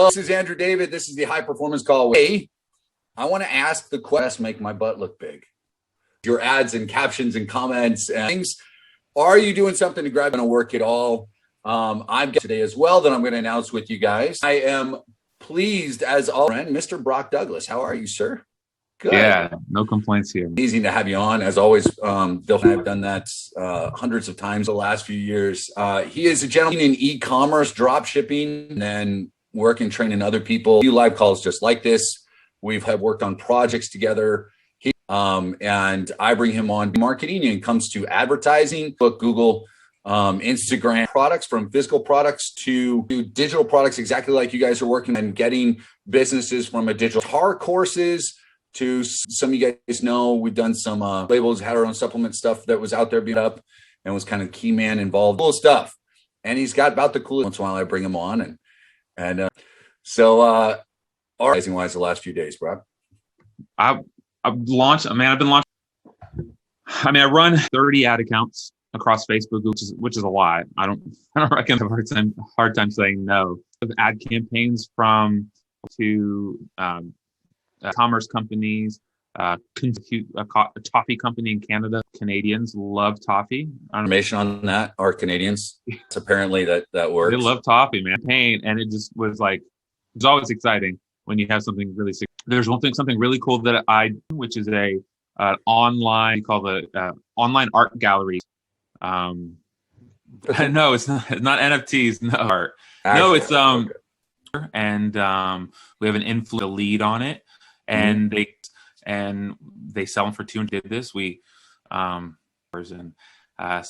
Hello, this is Andrew David. This is the High Performance Call. Hey, I want to ask the question, make my butt look big. Your ads and captions and comments and things. Are you doing something to grab and work it all? I'm today as well that I'm going to announce with you guys. I am pleased as all friend, Mr. Brock Douglas. How are you, sir? Good. Yeah, no complaints here. Easy to have you on. As always, Bill and I have done that hundreds of times the last few years. He is a gentleman in e-commerce, drop shipping, and then work and training other people. A few live calls just like this. We've worked on projects together. And I bring him on marketing and comes to advertising, book, Google, Instagram products, from physical products to digital products, exactly like you guys are working and getting businesses from a digital guitar courses to some of you guys know we've done some labels, had our own supplement stuff that was out there being up and was kind of key man involved, cool stuff. And he's got about the coolest. Once in a while I bring him on organizing wise the last few days, bro. I've been launching. I run 30 ad accounts across Facebook, which is a lot. I don't reckon I have a hard time saying no. Ad campaigns from to commerce companies, a toffee company in Canada. Canadians love toffee. Information on that are Canadians. It's apparently that works. They love toffee, man. And it just was like, it's always exciting when you have something really. There's something really cool that I do, which is a online, called the online art gallery. No, it's not NFTs. No art. No, it's okay. And we have an influencer lead on it, and they sell them for $200. Did this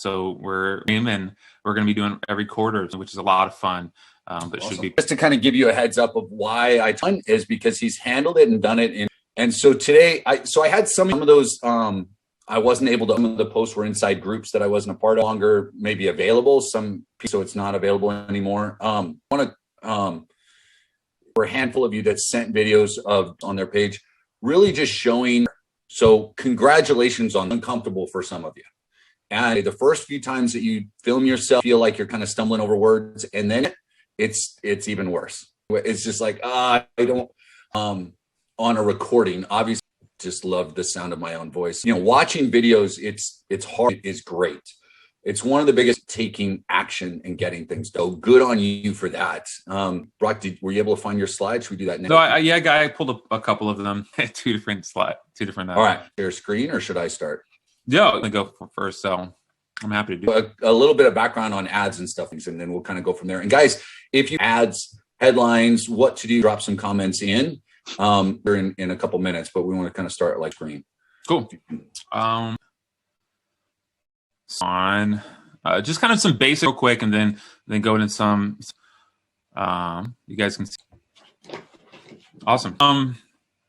so we're going to be doing every quarter, which is a lot of fun. But awesome. Should be just to kind of give you a heads up of why I done is because he's handled it and done it. And so today, I had some of those. I wasn't able to. Some of the posts were inside groups that I wasn't a part of. Longer maybe available. So it's not available anymore. For a handful of you that sent videos on their page, really just showing. So congratulations on uncomfortable for some of you. And the first few times that you film yourself, feel like you're kind of stumbling over words, and then it's even worse. It's just like, I don't, on a recording, obviously just love the sound of my own voice. Watching videos, it's hard. It is great. It's one of the biggest, taking action and getting things done. So good on you for that. Brock, were you able to find your slides? Should we do that next? No, I pulled up a couple of them. two different. All right. Share screen, or should I start? Yeah, I'm gonna go first. So I'm happy to do a little bit of background on ads and stuff, and then we'll kind of go from there. And guys, if you ads, headlines, what to do, drop some comments in. We're in a couple minutes, but we want to kind of start like screen. Cool. Just kind of some basic real quick, and then go into some. You guys can see. Awesome.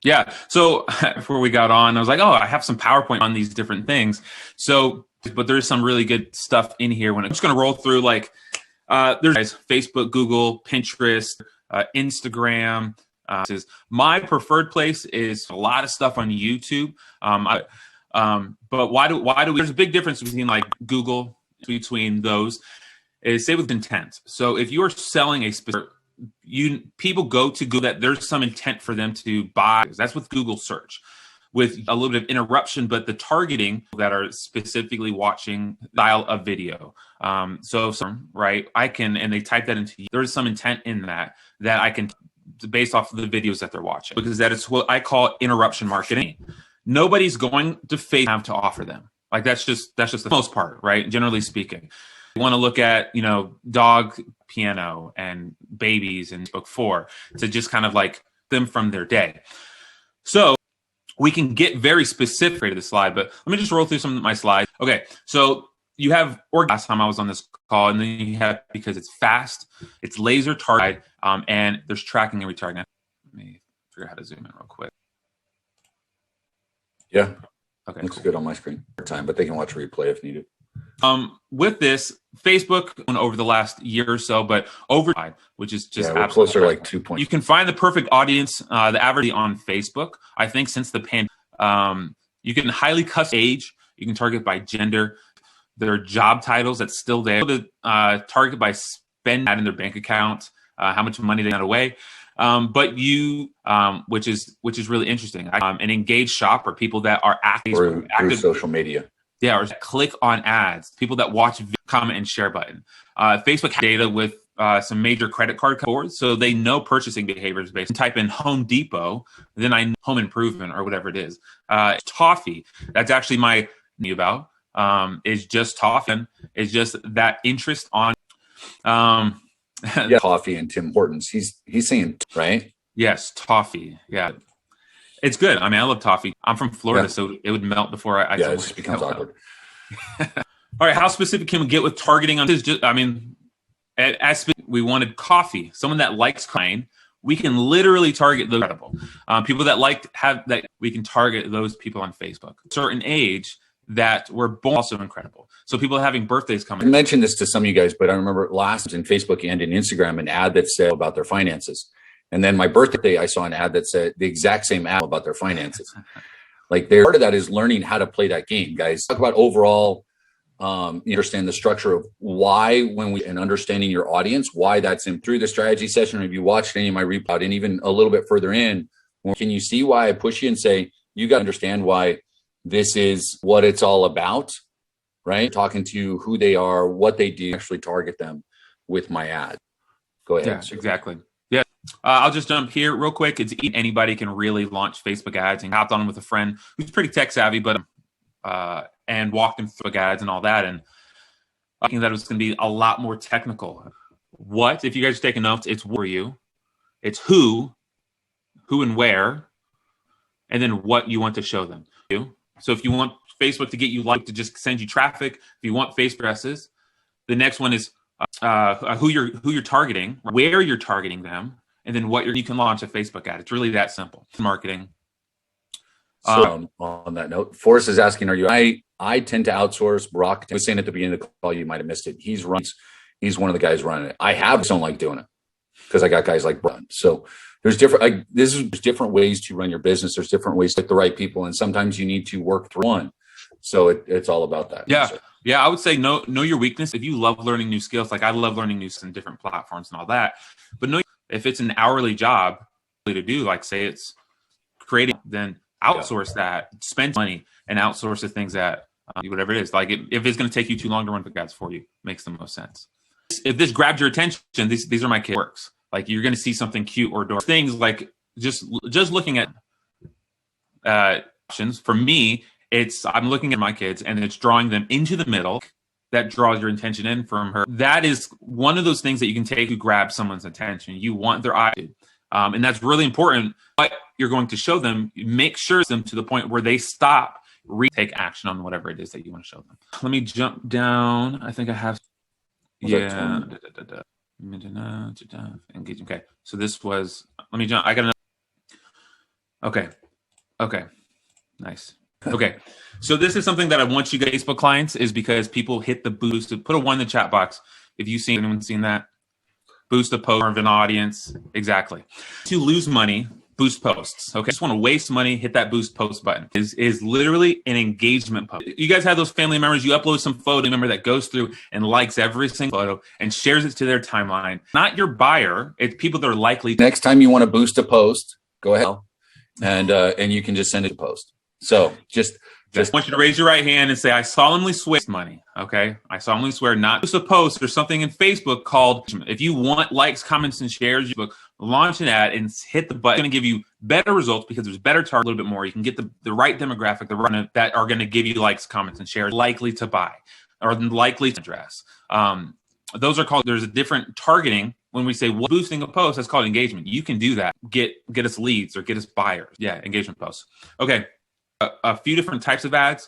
Yeah. So before we got on, I was like, I have some PowerPoint on these different things. So, but there's some really good stuff in here. I'm just going to roll through there's Facebook, Google, Pinterest, Instagram. My preferred place is a lot of stuff on YouTube. But why do we? There's a big difference between like Google, between those. Is say with intent. So if you are selling a specific, people go to Google that there's some intent for them to buy. That's with Google search, with a little bit of interruption, but the targeting that are specifically watching style of video. Right, I can, and they type that into. There's some intent in that I can, based off of the videos that they're watching, because that is what I call interruption marketing. Nobody's going to have to offer them. Like that's just the most part, right? Generally speaking. You want to look at, dog piano and babies and book 4 to just kind of like them from their day. So we can get very specific to the slide, but let me just roll through some of my slides. Okay. So you have last time I was on this call, and then you have, because it's fast, it's laser targeted, and there's tracking and retargeting. Let me figure out how to zoom in real quick. Yeah. Okay. Looks good on my screen for time, but they can watch replay if needed. With this, Facebook went over the last year or so, but over time, which is just absolutely closer, like 2 points. You can find the perfect audience, the average on Facebook. I think since the pandemic, you can highly custom age. You can target by gender. There are job titles that's still there. Target by spend in their bank account, how much money they got away. But you, which is really interesting. An engaged shopper, people that are active through social media. Yeah, or click on ads. People that watch, comment, and share button. Facebook has data with some major credit card boards, so they know purchasing behaviors based. Type in Home Depot, then I know home improvement or whatever it is. Toffee. That's actually my about. Is just toffee. Is just that interest on. Coffee and Tim Hortons. He's saying right. Yes, toffee. Yeah. It's good. I mean, I love toffee. I'm from Florida, so it would melt before I. It just becomes awkward. All right, how specific can we get with targeting on this? As we wanted coffee, someone that likes coffee, we can literally target those people that we can target those people on Facebook. Certain age that were born also incredible. So people having birthdays coming. I mentioned this to some of you guys, but I remember last in Facebook and in Instagram an ad that said about their finances. And then my birthday, I saw an ad that said the exact same ad about their finances. Like part of that is learning how to play that game, guys. Talk about overall, understand the structure of why and understanding your audience, why that's in through the strategy session. If you watched any of my report and even a little bit further in, can you see why I push you and say, you got to understand why this is what it's all about, right? Talking to who they are, what they do, actually target them with my ad. Go ahead. Yeah, exactly. Yeah. I'll just jump here real quick. It's anybody can really launch Facebook ads, and hopped on with a friend who's pretty tech savvy, but and walked him through ads and all that. And I think that it was going to be a lot more technical. What, if you guys are taking notes, it's where you, it's who and where, and then what you want to show them. So if you want Facebook to get you to just send you traffic, if you want Facebook addresses, the next one is who you're targeting, where you're targeting them, and then what you can launch a Facebook ad. It's really that simple. Marketing. So on that note, Forrest is asking, I tend to outsource. Brock was saying at the beginning of the call, you might have missed it. He's one of the guys running it. I don't like doing it because I got guys like Brian. So there's different ways to run your business. There's different ways to get the right people. And sometimes you need to work through one. So it's all about that. Yeah. So. Yeah. I would say know your weakness. If you love learning new skills, like I love learning new skills in different platforms and all that, but if it's an hourly job to do, like say it's creating, then outsource that, spend money and outsource the things that whatever it is. Like if it's going to take you too long to run the ads for you, makes the most sense. If this grabs your attention, these are my kids' works. Like you're going to see something cute or adorable. Things like just looking at options. For me, I'm looking at my kids and it's drawing them into the middle. That draws your attention in from her. That is one of those things that you can take to grab someone's attention. You want their eye. And that's really important. But you're going to show them, make sure them to the point where they stop, take action on whatever it is that you want to show them. Let me jump down. I think I have. Engage. Okay. So this was, let me jump. I got another. Okay. Nice. Okay. So this is something that I want you guys, Facebook clients, is because people hit the boost. Put a 1 in the chat box. If you've seen, anyone seen that? Boost a post of an audience. Exactly. To lose money, boost posts. Okay. Just want to waste money, hit that boost post button. Is literally an engagement post. You guys have those family members, you upload some photo member that goes through and likes every single photo and shares it to their timeline. Not your buyer. It's people that are likely. Next time you want to boost a post, go ahead and you can just send it to post. So just I want you to raise your right hand and say, I solemnly swear money. Okay. I solemnly swear not just a post. There's something in Facebook called, if you want likes, comments, and shares, you launch an ad and hit the button. It's going to give you better results because there's better target, a little bit more. You can get the right demographic, that are going to give you likes, comments, and shares, likely to buy or likely to address. Those are called, there's a different targeting. When we say boosting a post, that's called engagement. You can do that. Get us leads or get us buyers. Yeah. Engagement posts. Okay. A few different types of ads.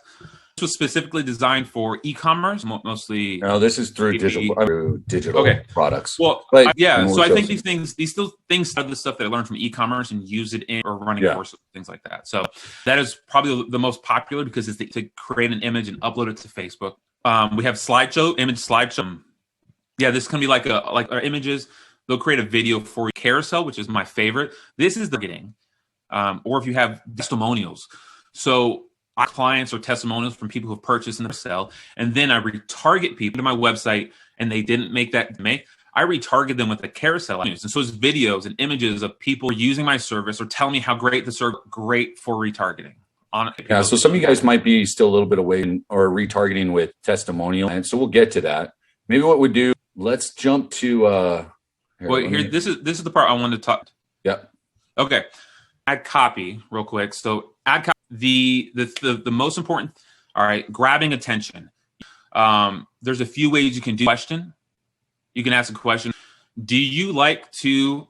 This was specifically designed for e-commerce, mostly. No, this is through digital products. Well, so I think these things are the stuff that I learned from e-commerce and use it in or running courses, things like that. So that is probably the most popular because it's to create an image and upload it to Facebook. We have image slideshow. Yeah, this can be like our images. They'll create a video for carousel, which is my favorite. This is the getting, or if you have testimonials. So clients or testimonials from people who have purchased and sell, and then I retarget people to my website and they didn't make that. I retarget them with the carousel news. And so it's videos and images of people using my service or telling me how great the service, great for retargeting. Yeah, so some of you guys might be still a little bit away or retargeting with testimonial. And so we'll get to that. Maybe what we do, let's jump to this is the part I wanted to talk. Yep. Okay. Add copy real quick. So add copy, the most important, all right, grabbing attention. There's a few ways you can do question. You can ask a question. Do you like to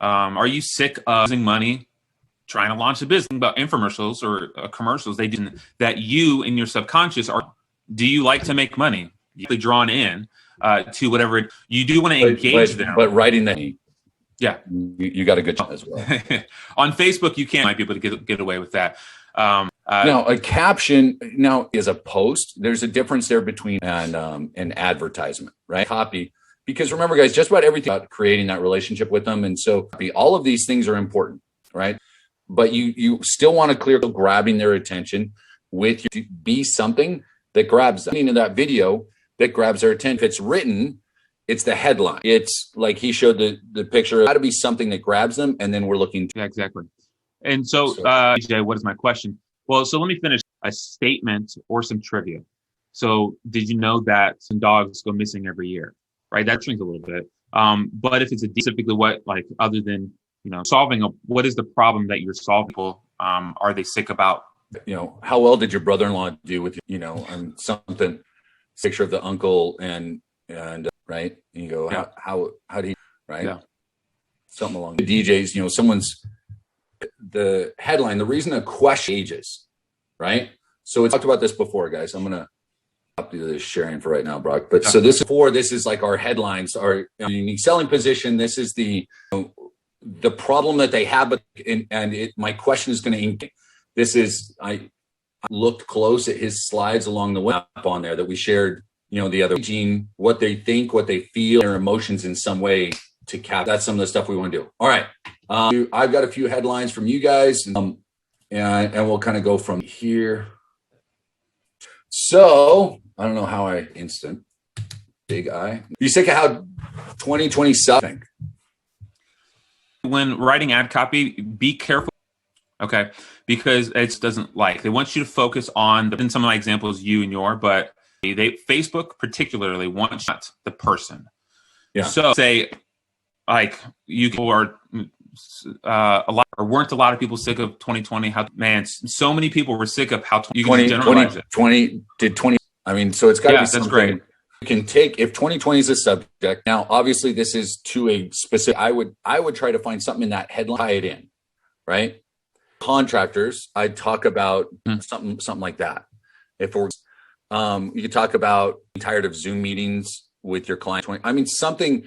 are you sick of losing money trying to launch a business about infomercials or commercials they do that you in your subconscious do you like to make money? You're drawn in to whatever you do want to engage them. But writing that, yeah, you got a good job as well. On Facebook, you might be able to get away with that. Now, a caption is a post. There's a difference there between an advertisement, right? Copy, because remember, guys, just about everything about creating that relationship with them, and so all of these things are important, right? But you still want to grabbing their attention with you. Be something that grabs them. In that video that grabs their attention. If it's written, it's the headline. It's like he showed the picture. It's got to be something that grabs them, and then we're looking. Yeah, exactly. And so, DJ, what is my question? Well, so let me finish a statement or some trivia. So did you know that some dogs go missing every year, right? That shrinks a little bit. But if it's specifically what, like, other than, what is the problem that you're solving? People, are they sick about? How well did your brother-in-law do with, something, picture of the uncle and right. And you go, yeah. how do you, right? Yeah. Something along the DJs, someone's, the headline, the reason a question ages, right? So we talked about this before, guys. I'm going to stop this sharing for right now, Brock. But so this is like our headlines, our unique selling position. This is the problem that they have, my question is going to, this is, I looked close at his slides along the way on there that we shared, the other, what they think, what they feel, their emotions in some way to cap. That's some of the stuff we want to do. All right. I've got a few headlines from you guys, and we'll kind of go from here. So I don't know how big eye. You sick of how 2020 sucks? When writing ad copy, be careful. Okay, because it doesn't they want you to focus on in some of my examples, but Facebook particularly wants the person. Yeah. So say like weren't a lot of people sick of 2020? So many people were sick of how you can generalize it. 20. I mean, so it's got to be something. That's great. You can take if 2020 is a subject. Now, obviously, this is to a specific. I would try to find something in that headline, tie it in, right? Contractors, I'd talk about something like that. If we're, you could talk about tired of Zoom meetings with your client. Something.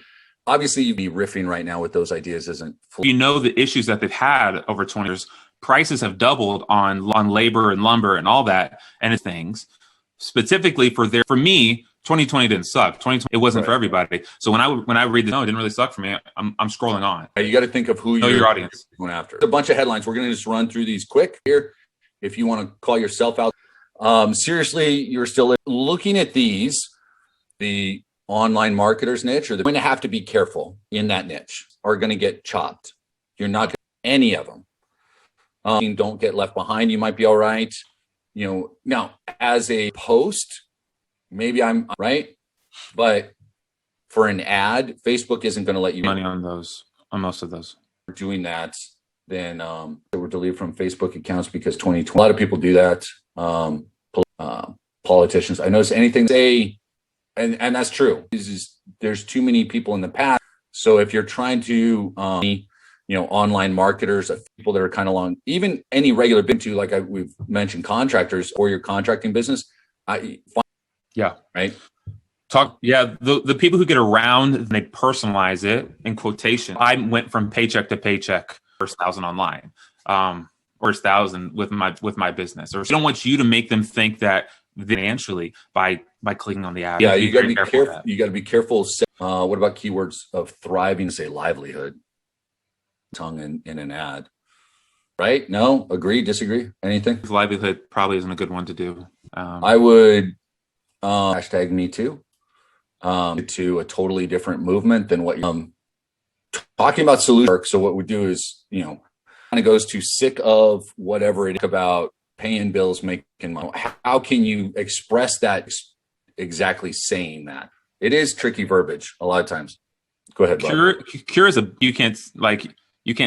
Obviously, you'd be riffing right now with those ideas isn't. The issues that they've had over 20 years. Prices have doubled on labor and lumber and all that, and it's things specifically for me. 2020 didn't suck. 2020 it wasn't right. For everybody. So when I read this, no, it didn't really suck for me. I'm scrolling on. You got to think of who your audience going after. A bunch of headlines. We're going to just run through these quick here. If you want to call yourself out, seriously, you're still looking at these. The online marketers niche, or they're going to have to be careful in that niche, are going to get chopped. You're not going to any of them. Don't get left behind. You might be all right. Now as a post, maybe I'm right, but for an ad, Facebook isn't going to let you money on most of those. Doing that, then they were deleted from Facebook accounts because 2020. A lot of people do that. Politicians, I notice anything they. And that's true. There's too many people in the past. So if you're trying to, online marketers, people that are kind of long, even any regular we've mentioned contractors or your contracting business. Yeah. Right. The people who get around, they personalize it in quotation. I went from paycheck to paycheck, first 1,000 online, or 1,000 with my business. Or I don't want you to make them think that financially by clicking on the ad. Yeah, you got to be careful. You got to be careful. What about keywords of thriving? Say livelihood, tongue in an ad, right? No, agree, disagree, anything? Livelihood probably isn't a good one to do. I would hashtag me too. to a totally different movement than what you're talking about solution work. So what we do is, kind of goes to sick of whatever it is about paying bills, making money. How can you express that exactly saying that? It is tricky verbiage a lot of times. Go ahead, Bob. Cure is you can't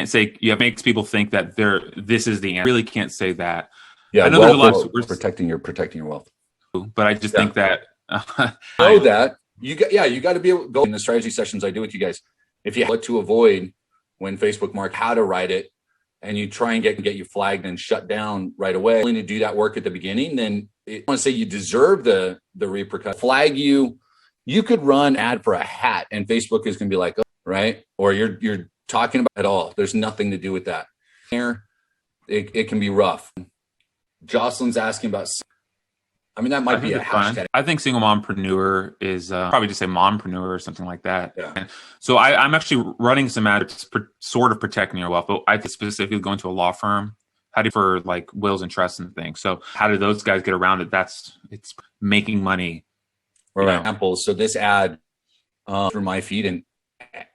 say makes people think that this is the answer. You really can't say that. Yeah, I know there's a lot of protecting your wealth. But I just think that you got to be able to go in the strategy sessions I do with you guys. If you have what to avoid when Facebook mark how to write it, and you try and get you flagged and shut down right away, willing to do that work at the beginning, then I want to say you deserve the repercussion. Flag you could run ad for a hat, and Facebook is going to be like, oh, right? Or you're talking about it all. There's nothing to do with that. It can be rough. Jocelyn's asking about. I mean, that might be a hashtag. Fine. I think single mompreneur is probably just say mompreneur or something like that. Yeah. And so I'm actually running some ads sort of protecting your wealth, but I specifically going to a law firm. How do you for like wills and trusts and things? So how do those guys get around it? It's making money. For example, so this ad through my feed and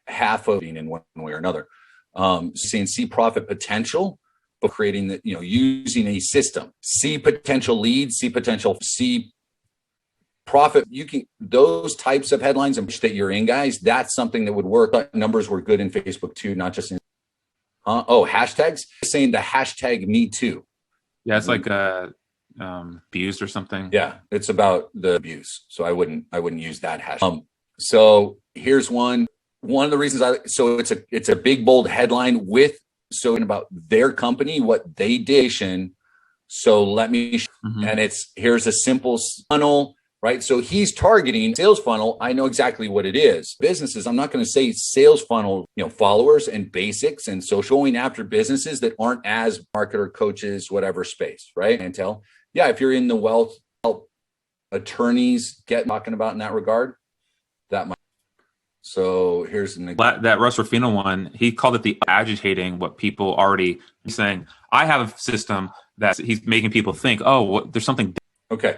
half of in one way or another, saying see profit potential. Creating that, using a system, see potential leads, see profit. You can, those types of headlines that you're in, guys, that's something that would work. Numbers were good in Facebook too, not just in, hashtags, saying the hashtag me too. Yeah. It's like, abused or something. Yeah. It's about the abuse. So I wouldn't use that hashtag. So here's one of the reasons it's a big, bold headline with, so about their company, what they did. So let me, and here's a simple funnel, right? So he's targeting sales funnel. I know exactly what it is. Businesses, I'm not going to say sales funnel, followers and basics and social, going after businesses that aren't as marketer, coaches, whatever space, right? And if you're in the wealth help attorneys talking about in that regard, that might. So here's that Russ Ruffino one. He called it the agitating what people already saying. I have a system that he's making people think, there's something. Okay.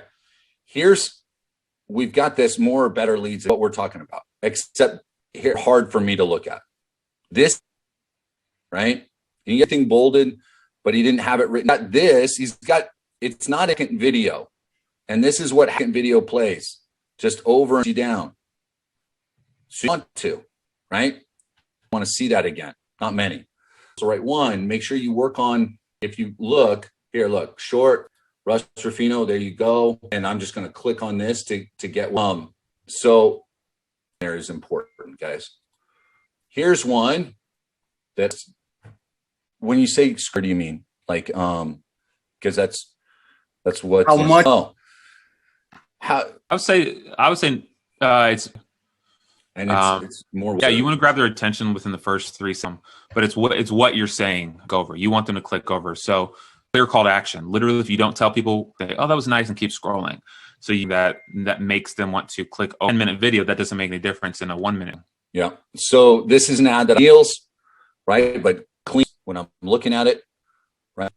We've got this more or better leads what we're talking about, except here, hard for me to look at this, right? You get thing bolded, but he didn't have it written. Got this, it's not a video. And this is what video plays just over and down. So you want to, right? Want to see that again. Not many. So right one, make sure you work on, if you look, short, Russ Ruffino, there you go. And I'm just going to click on this to get so there is important, guys. Here's one that's, when you say skirt, do you mean like because that's what how much I would say it's. And it's more. Yeah, you want to grab their attention within the first three, but it's what you're saying. Go over. You want them to click over. So clear call to action. Literally, if you don't tell people, that was nice, and keep scrolling. So that makes them want to click a 1-minute video. That doesn't make any difference in a 1 minute. Yeah. So this is an ad that feels right, but clean when I'm looking at it. Right.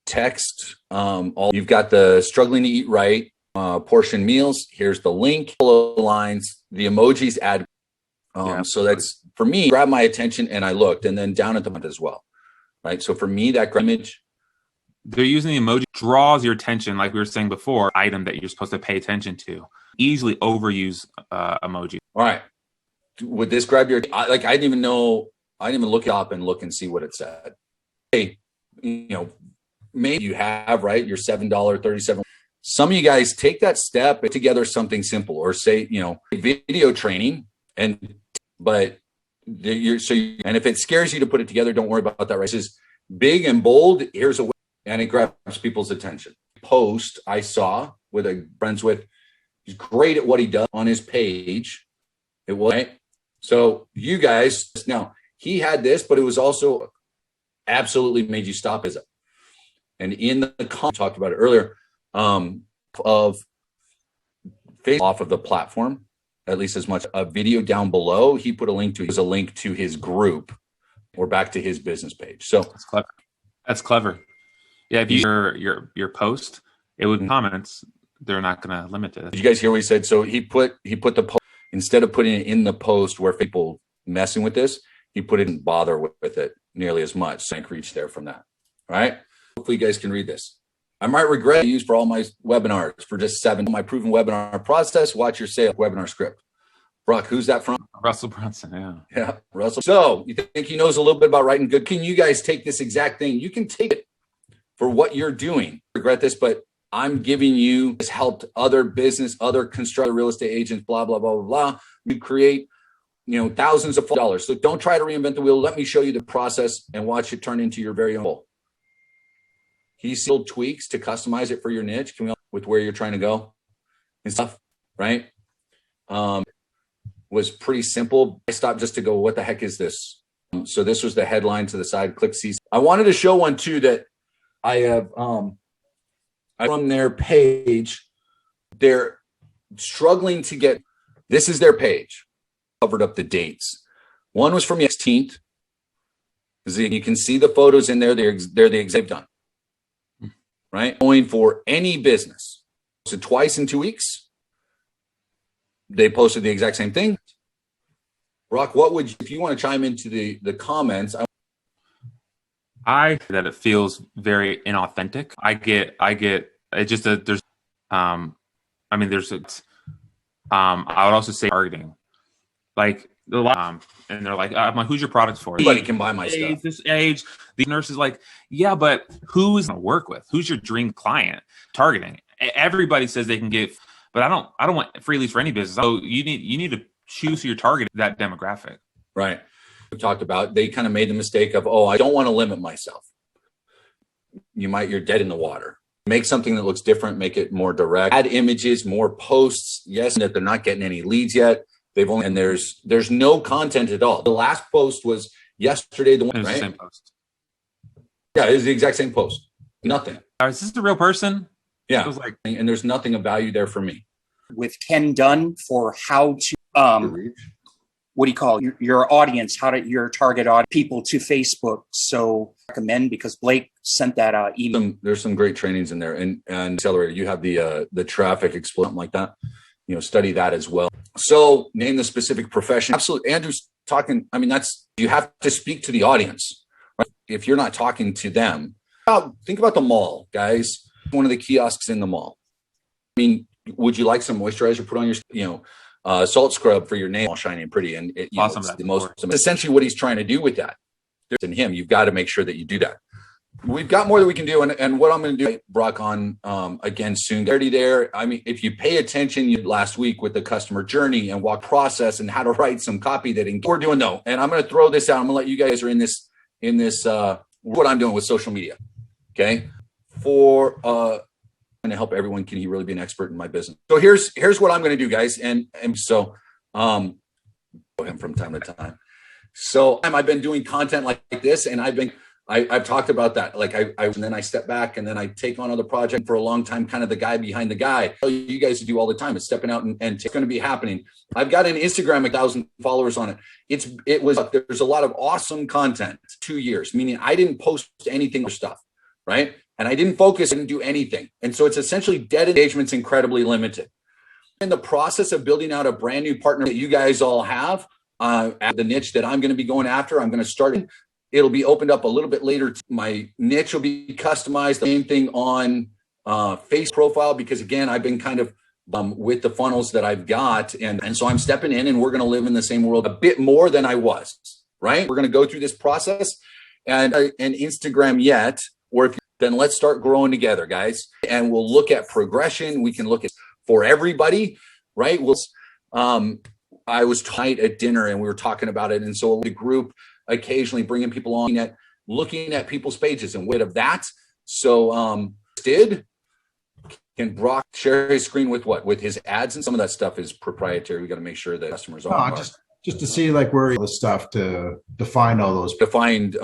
Text. You've got the struggling to eat right portion meals. Here's the link. Lines. The emojis add. So that's, for me, grabbed my attention and I looked, and then down at the bottom as well, right? So for me, that image. They're using the emoji, draws your attention, like we were saying before, item that you're supposed to pay attention to. Easily overuse emoji. All right. Would this grab your, I didn't even look it up and look and see what it said. Hey, maybe you have, right? Your $7.37. Some of you guys take that step, put together something simple, or say, video training, and if it scares you to put it together, don't worry about that. Right? This is big and bold. Here's a way, and it grabs people's attention. Post I saw with a friends with, he's great at what he does on his page. It was right. So you guys, now he had this, but it was also absolutely made you stop as it. And in the comment, talked about it earlier, of face off of the platform, at least as much. A video down below, he put a link to his group, or back to his business page. So that's clever. Yeah, if you your post, it would comments. They're not going to limit it. Did you guys hear what he said? So he put the post. instead of putting it in the post where people messing with this, he put it in bother with it nearly as much. Thank reach there from that. All right. Hopefully you guys can read this. I might regret to use for all my webinars for just 7. My proven webinar process. Watch your sales webinar script. Brock, who's that from? Russell Brunson. Yeah. Yeah, Russell. So you think he knows a little bit about writing good? Can you guys take this exact thing? You can take it for what you're doing. I regret this, but I'm giving you has helped other business, other constructor, real estate agents, blah, blah, blah, blah, blah. You create, thousands of dollars. So don't try to reinvent the wheel. Let me show you the process and watch it turn into your very own goal. He still tweaks to customize it for your niche. Can we with where you're trying to go and stuff, right? Was pretty simple. I stopped just to go, what the heck is this? So this was the headline to the side. Click see. I wanted to show one too that I have from their page. They're struggling to get. This is their page. Covered up the dates. One was from the 16th. You can see the photos in there. They're the exact done. Right? Going for any business. So twice in 2 weeks. They posted the exact same thing. Brock, what would you, if you want to chime into the comments? I that it feels very inauthentic. I get it just that there's I would also say targeting. Like and they're like, I'm like, who's your product for? Anybody can buy my stuff. This age, the nurse is like, yeah, but who is going to work with? Who's your dream client? Targeting. Everybody says they can get, but I don't want free leads for any business. So you need to choose who you're targeting, that demographic. Right. We talked about, they kind of made the mistake of, I don't want to limit myself. You're dead in the water. Make something that looks different, make it more direct, add images, more posts. Yes, that they're not getting any leads yet. And there's no content at all. The last post was yesterday. The one, right? The same post. Yeah, it was the exact same post. Nothing. Is this the real person? Yeah. It was like, and there's nothing of value there for me. With Ken Dunn for how to, what do you call it? Your audience, your target audience, people to Facebook. So recommend, because Blake sent that email. There's some great trainings in there, and Accelerator, you have the traffic explosion, something like that. Study that as well. So name the specific profession. Absolutely. Andrew's talking. I mean, you have to speak to the audience, right? If you're not talking to them, think about the mall, guys. One of the kiosks in the mall. I mean, would you like some moisturizer put on your, salt scrub for your nail all shiny and pretty? And awesome. It's essentially what he's trying to do with that. In him, you've got to make sure that you do that. We've got more that we can do, and what I'm going to do, Brock, on again soon. Already there. I mean, if you pay attention last week with the customer journey and walk process and how to write some copy that we're doing though, and I'm going to throw this out. I'm going to let you guys are in this what I'm doing with social media. Okay, for going to help everyone. Can he really be an expert in my business? So here's what I'm going to do, guys, and so him from time to time. So I've been doing content like this, and I've talked about that. Like and then I step back and then I take on other projects for a long time, kind of the guy behind the guy. You guys do all the time. It's stepping out and it's going to be happening. I've got an Instagram, 1,000 followers on it. There's a lot of awesome content. 2 years, meaning I didn't post anything or stuff, right? And I didn't focus, I didn't do anything. And so it's essentially dead engagement's incredibly limited. In the process of building out a brand new partner that you guys all have, at the niche that I'm going to be going after, I'm going to start. It'll be opened up a little bit later. My niche will be customized. The same thing on face profile, because again, I've been kind of with the funnels that I've got. And so I'm stepping in, and we're going to live in the same world a bit more than I was, right? We're going to go through this process and Instagram yet, or if then let's start growing together, guys. And we'll look at progression. We can look at for everybody, right? I was tight at dinner and we were talking about it. And so the group occasionally bringing people on looking at people's pages and of that. So can Brock share his screen with his ads, and some of that stuff is proprietary. We got to make sure that customers are just to see like where the stuff to define all those defined.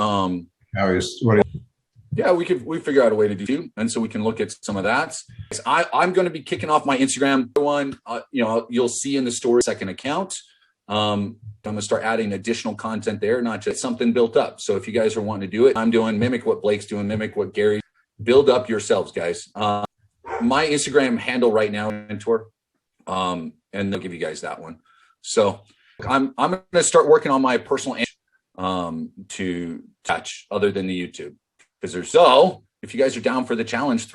Yeah, we figure out a way to do, and so we can look at some of that. I'm going to be kicking off my Instagram one. You'll see in the story second account. I'm going to start adding additional content there, not just something built up. So if you guys are wanting to do it, I'm doing mimic what Blake's doing, mimic what Gary. Build up yourselves, guys. My Instagram handle right now, Mentor, and they'll give you guys that one. So I'm going to start working on my personal to touch other than the YouTube, because if you guys are down for the challenge,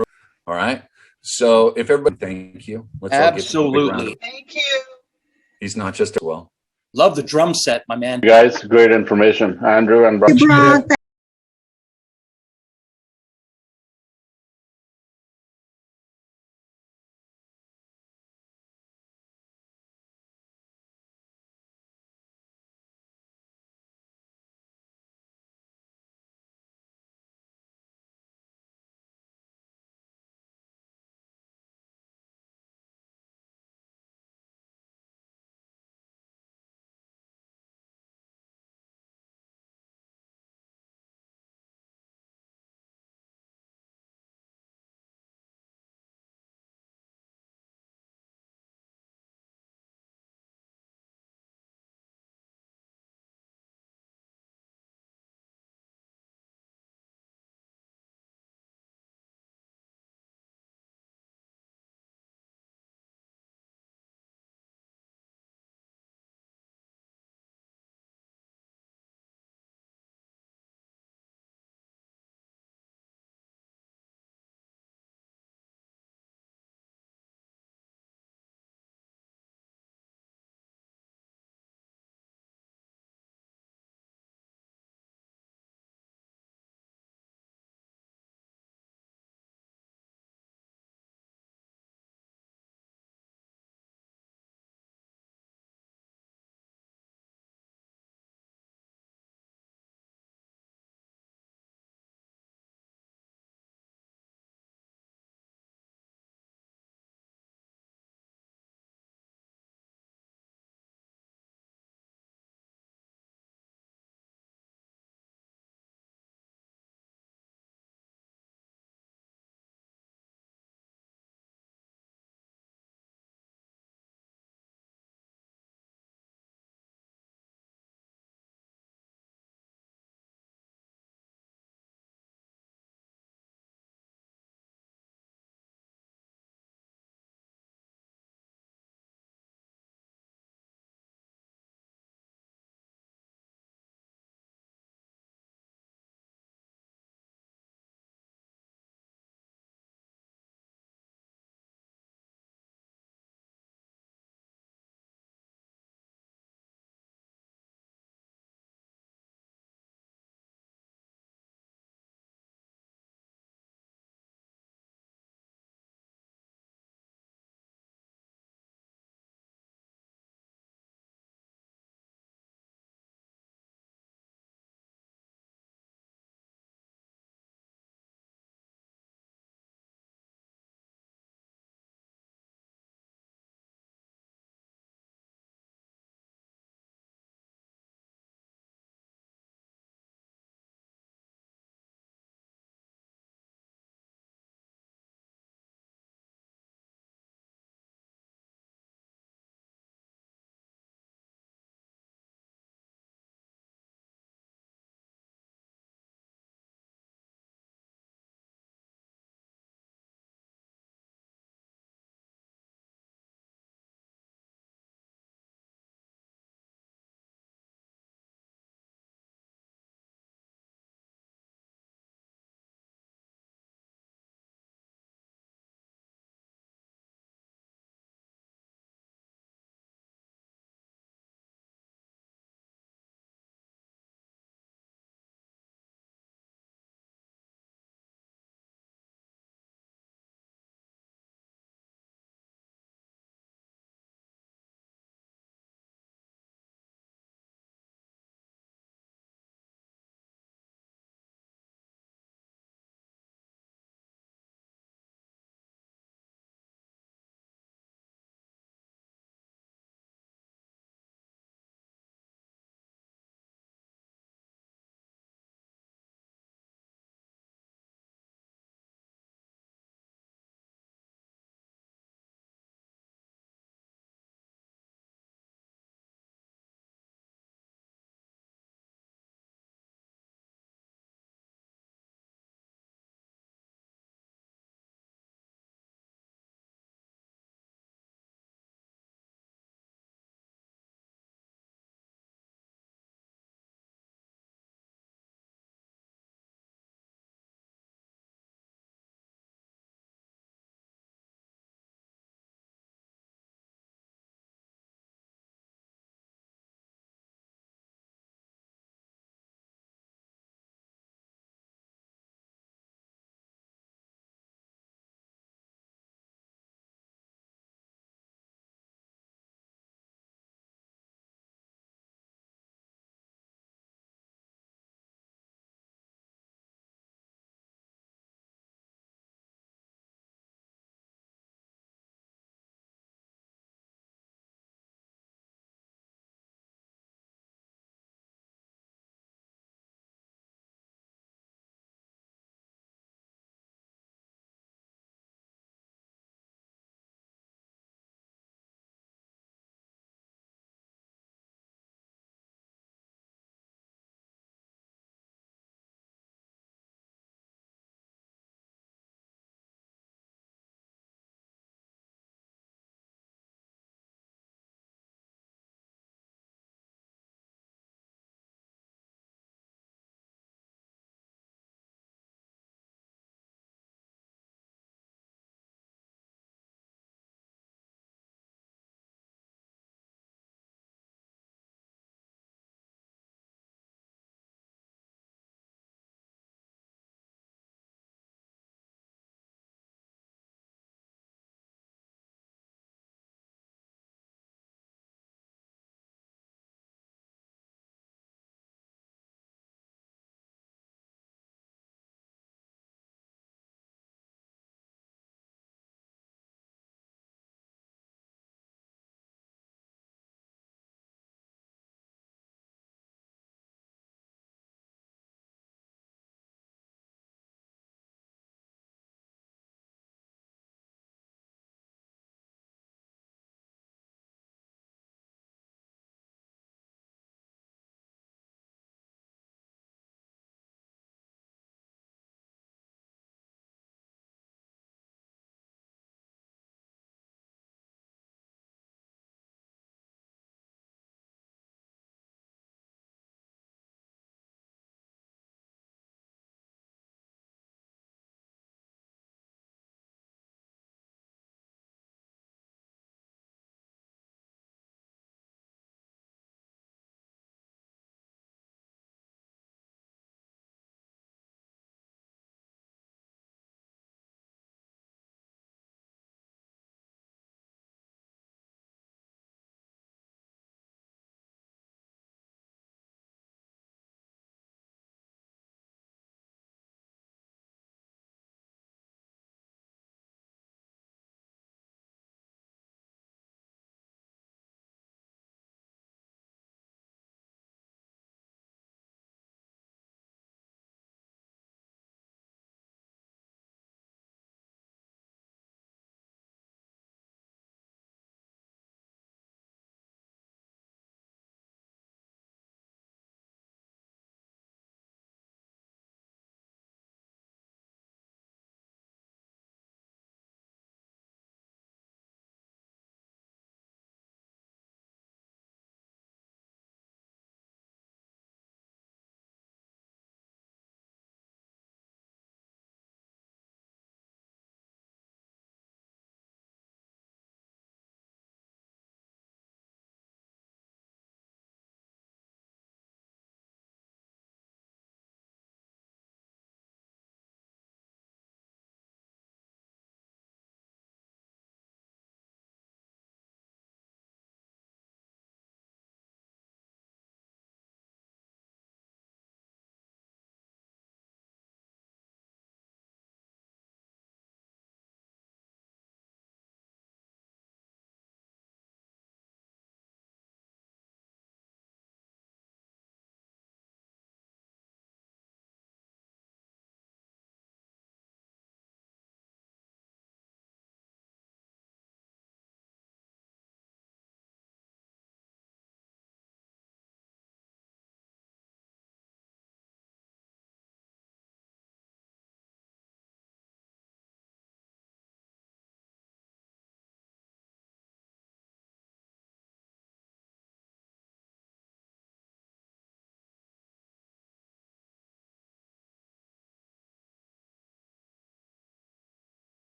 all right. So if everybody, thank you. Let's Absolutely. Thank you. He's not just love Love the drum set, my man. Guys, great information. Andrew and Brian. Brock,